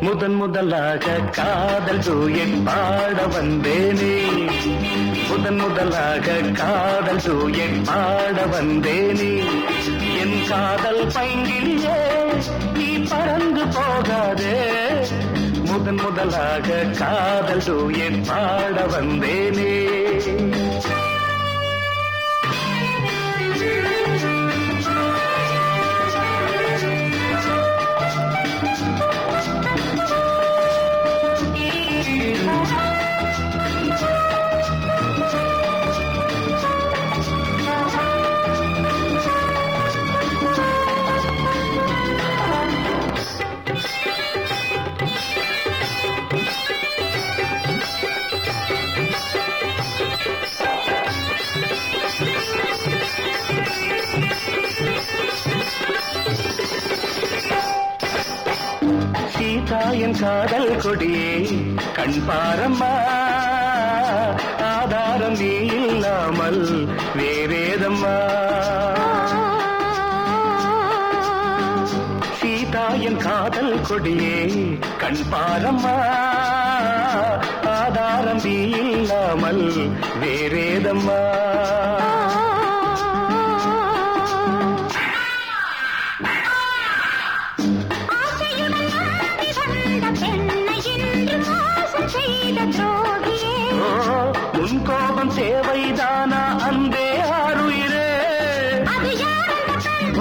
முதன் முதலாக காதல் டூயட் பாட வந்தேனே, முதன் முதலாக காதல் டூயட் பாட வந்தேனே, என் காதல் பைங்கிலியே நீ பறந்து போகாதே, முதன் முதலாக காதல் டூயட் பாட வந்தேனே. சீதாயன் காதல் கொடியே கண் பாரம்மா, ஆதாரம் நீ இல்லாமல் வேறேதம்மா. சீதாயன் காதல் கொடியே கண் பாரம்மா, ஆதாரம் நீ இல்லாமல் வேறேதம்மா. உன் கோபம் தேவைதானா அன்பே ஆருயிரே,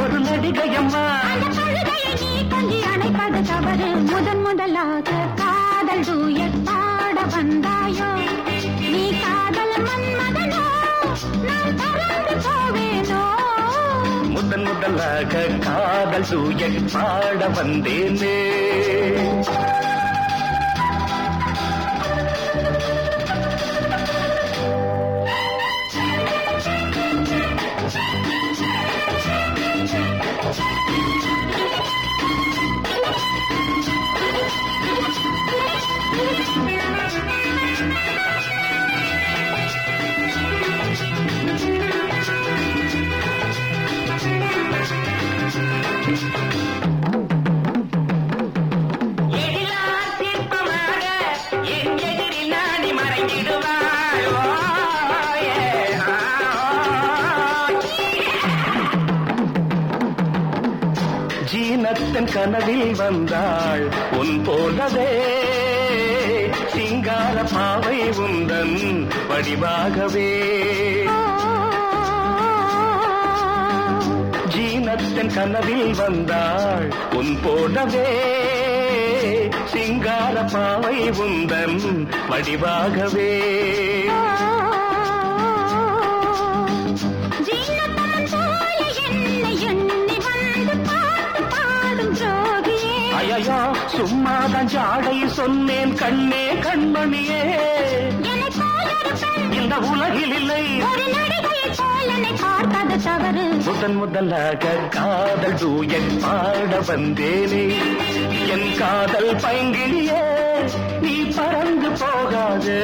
ஒரு நடிகையம்மா அணைப்பது தவறு. முதன் முதலாக காதல் டூயட் பாட வந்தாயோ, நீ காதல் மன்மதனோ நான் பறந்து போவேனோ. முதன் முதலாக காதல் டூயட் பாட வந்தேனே. ஜீனத்தன் கனவில் வந்தாள் உன் போலவே, சிங்கார பாவை உந்தன் வடிவாகவே. ஜீனத்தன் கனவில் வந்தாள் உன் போலவே, சிங்கார பாவை உந்தன் வடிவாகவே. ஐயா சும்மாதான் ஜாடை சொன்னேன் கண்ணே கண்மணியே, இந்த உலகில் இல்லை பார்ப்பது தவறு. முதன் முதலாக காதல் டூயட் பாட வந்தேனே, என் காதல் பைங்கிலியே நீ பறந்து போகாது.